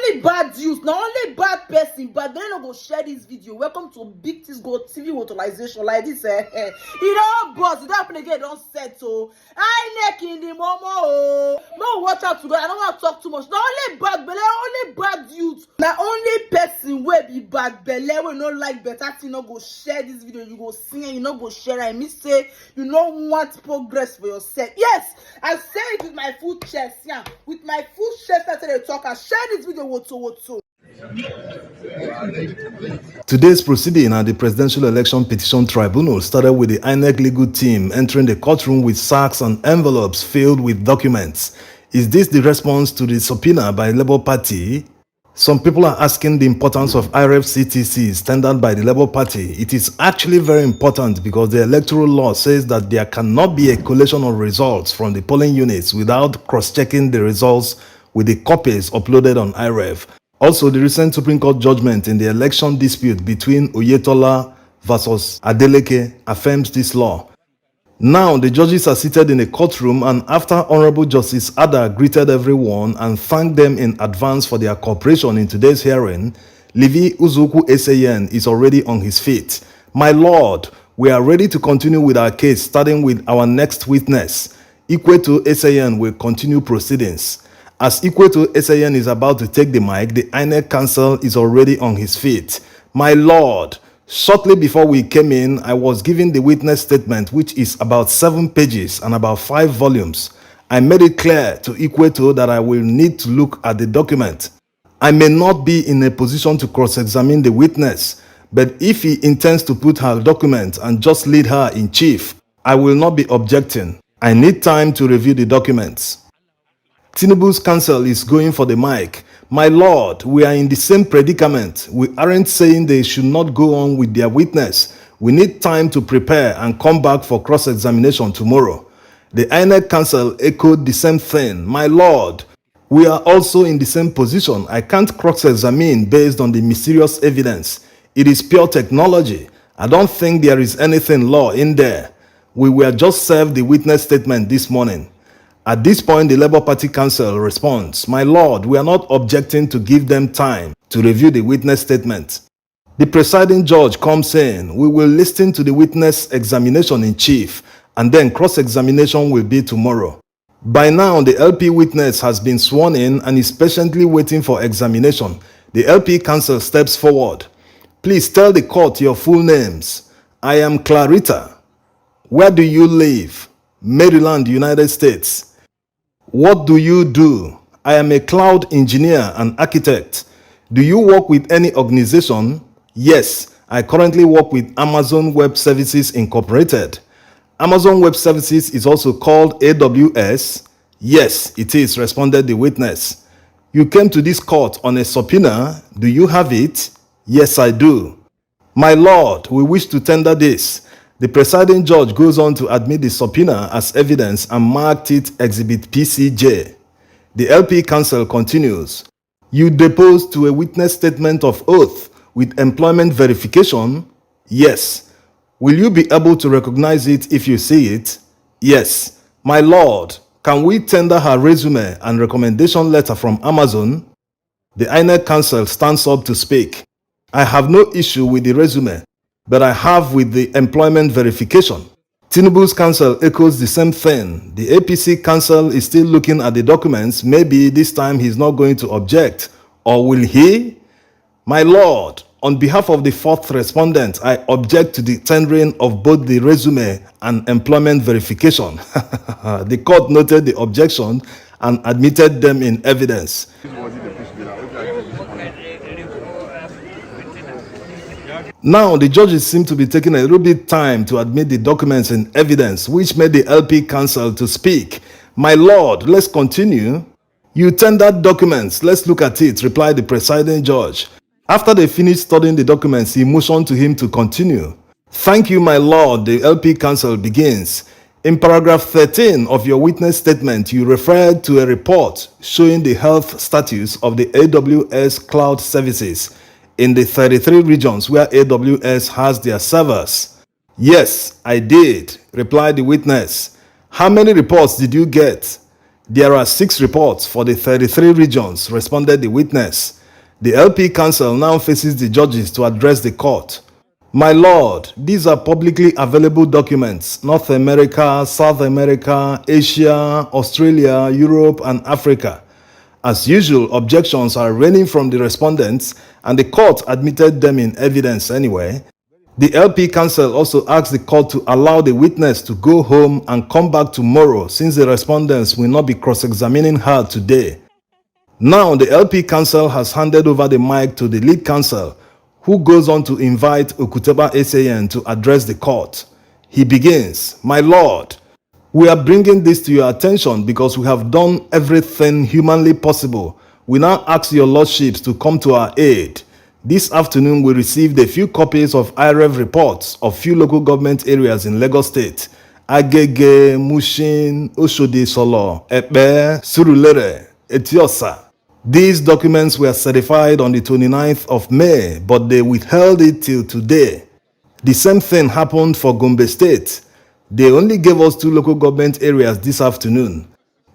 only bad youth, na only bad person, but dem no go share this video. Welcome to Big Things Go TV authorization like this. You know, boss, it don happen again, don set o. INEC in the momo. No watch out to go. I don't want to talk too much. Na only bad belle, only bad youth. Na only person wey be bad belle wey no like better thing no go share this video. You go see and you no go share. I mean say you no want progress for yourself. Yes, I say it with my full chest. Yeah, with my full chest. I tell you talk. I share this video. Woto. Today's proceeding at the Presidential Election Petition Tribunal started with the INEC legal team entering the courtroom with sacks and envelopes filled with documents. Is this the response to the subpoena by the Labour Party? Some people are asking the importance of IREF CTCs tendered by the Labour Party. It is actually very important because the electoral law says that there cannot be a collation of results from the polling units without cross-checking the results with the copies uploaded on IREF. Also, the recent Supreme Court judgment in the election dispute between Oyetola versus Adeleke affirms this law. Now, the judges are seated in a courtroom, and after Honorable Justice Ada greeted everyone and thanked them in advance for their cooperation in today's hearing, Levi Uzuku Eseyen is already on his feet. My lord, we are ready to continue with our case, starting with our next witness. Ikweto Eseyen will continue proceedings. As Ikweto Eseyen is about to take the mic, the INEC counsel is already on his feet. My lord, shortly before we came in, I was given the witness statement, which is about 7 pages and about 5 volumes. I made it clear to Ikweto that I will need to look at the document. I may not be in a position to cross-examine the witness, but if he intends to put her document and just lead her in chief, I will not be objecting. I need time to review the documents. Tinubu's counsel is going for the mic. My lord, we are in the same predicament. We aren't saying they should not go on with their witness. We need time to prepare and come back for cross-examination tomorrow. The INEC counsel echoed the same thing. My lord, we are also in the same position. I can't cross-examine based on the mysterious evidence. It is pure technology. I don't think there is anything law in there. We were just served the witness statement this morning. At this point, the Labour Party counsel responds, my lord, we are not objecting to give them time to review the witness statement. The presiding judge comes in, we will listen to the witness examination in chief, and then cross-examination will be tomorrow. By now, the LP witness has been sworn in and is patiently waiting for examination. The LP counsel steps forward. Please tell the court your full names. I am Clarita. Where do you live? Maryland, United States. What do you do? I am a cloud engineer and architect. Do you work with any organization? Yes, I currently work with Amazon Web Services Incorporated. Amazon Web Services is also called AWS. Yes, it is, responded the witness. You came to this court on a subpoena. Do you have it? Yes, I do. My lord, we wish to tender this. The presiding judge goes on to admit the subpoena as evidence and marked it Exhibit PCJ. The LP counsel continues. You deposed to a witness statement of oath with employment verification? Yes. Will you be able to recognize it if you see it? Yes. My lord, can we tender her resume and recommendation letter from Amazon? The INEC counsel stands up to speak. I have no issue with the resume, but I have with the employment verification. Tinubu's counsel echoes the same thing. The APC counsel is still looking at the documents. Maybe this time he's not going to object. Or will he? My lord, on behalf of the fourth respondent, I object to the tendering of both the resume and employment verification. The court noted the objection and admitted them in evidence. Now, the judges seem to be taking a little bit time to admit the documents in evidence, which made the LP counsel to speak. My lord, let's continue. You tendered documents. Let's look at it, replied the presiding judge. After they finished studying the documents, he motioned to him to continue. Thank you, my lord, the LP counsel begins. In paragraph 13 of your witness statement, you referred to a report showing the health status of the AWS cloud services in the 33 regions where AWS has their servers. Yes, I did, replied the witness. How many reports did you get? There are 6 reports for the 33 regions, responded the witness. The LP Council now faces the judges to address the court. My lord, these are publicly available documents. North America, South America, Asia, Australia, Europe, and Africa. As usual, objections are raining from the respondents, and the court admitted them in evidence anyway. The LP Council also asked the court to allow the witness to go home and come back tomorrow since the respondents will not be cross-examining her today. Now, the LP Council has handed over the mic to the lead counsel, who goes on to invite Okuteba SAN to address the court. He begins, My lord, we are bringing this to your attention because we have done everything humanly possible. We now ask your lordships to come to our aid. This afternoon, we received a few copies of IREV reports of few local government areas in Lagos State. Agege, Mushin, Oshodi Solo, Epe, Surulere, Etiosa. These documents were certified on the 29th of May, but they withheld it till today. The same thing happened for Gombe State. They only gave us 2 local government areas this afternoon.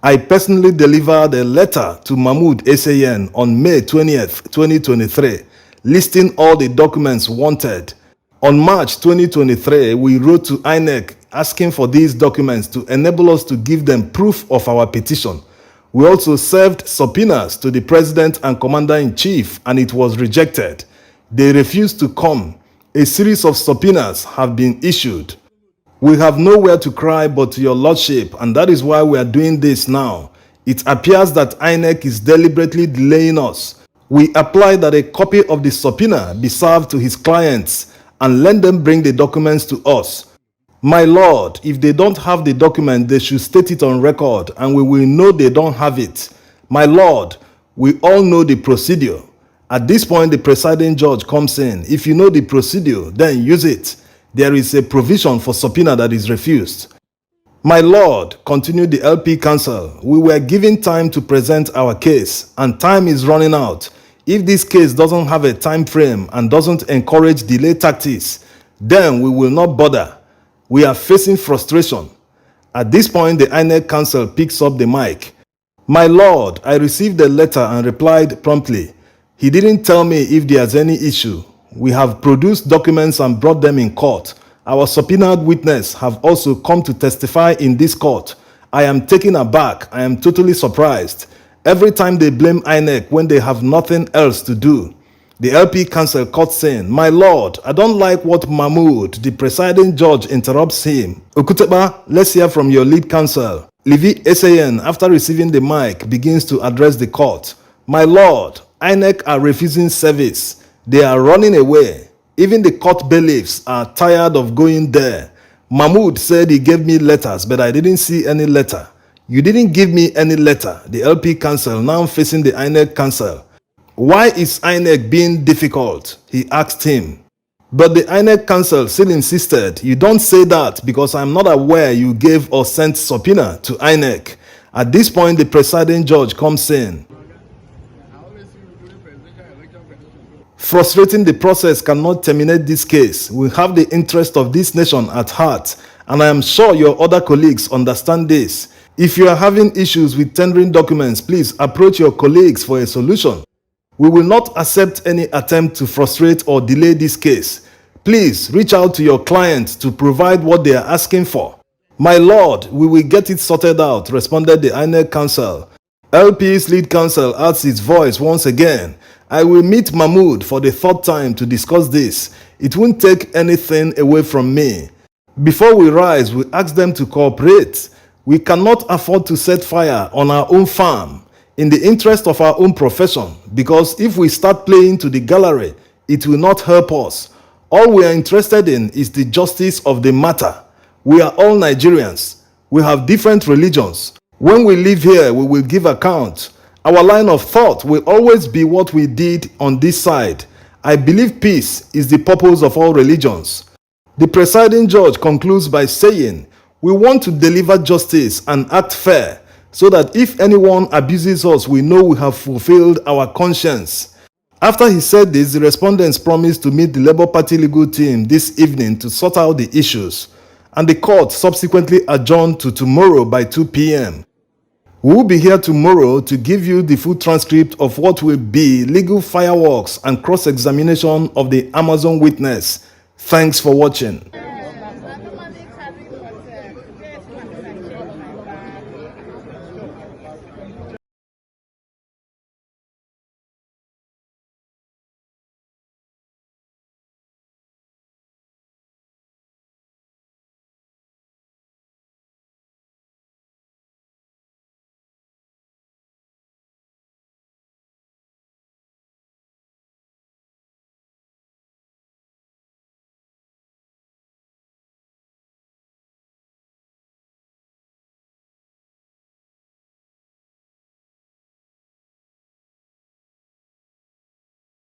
I personally delivered a letter to Mahmood SAN on May 20th, 2023, listing all the documents wanted. On March 2023, we wrote to INEC asking for these documents to enable us to give them proof of our petition. We also served subpoenas to the President and Commander-in-Chief, and it was rejected. They refused to come. A series of subpoenas have been issued. We have nowhere to cry but to your lordship, and that is why we are doing this now. It appears that INEC is deliberately delaying us. We apply that a copy of the subpoena be served to his clients and let them bring the documents to us. My lord, if they don't have the document, they should state it on record, and we will know they don't have it. My lord, we all know the procedure. At this point, the presiding judge comes in. If you know the procedure, then use it. There is a provision for subpoena that is refused. My lord, continued the LP Council, we were given time to present our case, and time is running out. If this case doesn't have a time frame and doesn't encourage delay tactics, then we will not bother. We are facing frustration. At this point, the INEC Council picks up the mic. My lord, I received the letter and replied promptly. He didn't tell me if there's any issue. We have produced documents and brought them in court. Our subpoenaed witness have also come to testify in this court. I am taken aback. I am totally surprised. Every time they blame INEC when they have nothing else to do. The LP Council cuts in. My lord, I don't like what Mahmood, the presiding judge, interrupts him. Okuteba, let's hear from your lead counsel. Levi SAN, after receiving the mic, begins to address the court. My lord, INEC are refusing service. They are running away. Even the court bailiffs are tired of going there. Mahmood said he gave me letters, but I didn't see any letter. You didn't give me any letter. The LP Council now facing the INEC Council. Why is INEC being difficult? He asked him. But the INEC Council still insisted, you don't say that because I'm not aware you gave or sent subpoena to INEC. At this point, the presiding judge comes in. Frustrating the process cannot terminate this case. We have the interest of this nation at heart, and I am sure your other colleagues understand this. If you are having issues with tendering documents, please approach your colleagues for a solution. We will not accept any attempt to frustrate or delay this case. Please reach out to your clients to provide what they are asking for. My lord, we will get it sorted out, responded the INEC Council. LP's lead counsel adds his voice once again. I will meet Mahmood for the 3rd time to discuss this. It won't take anything away from me. Before we rise, we ask them to cooperate. We cannot afford to set fire on our own farm in the interest of our own profession, because if we start playing to the gallery, it will not help us. All we are interested in is the justice of the matter. We are all Nigerians. We have different religions. When we live here, we will give account. Our line of thought will always be what we did on this side. I believe peace is the purpose of all religions. The presiding judge concludes by saying, we want to deliver justice and act fair, so that if anyone abuses us, we know we have fulfilled our conscience. After he said this, the respondents promised to meet the Labour Party legal team this evening to sort out the issues, and the court subsequently adjourned to tomorrow by 2 p.m. We'll be here tomorrow to give you the full transcript of what will be legal fireworks and cross-examination of the Amazon witness. Thanks for watching.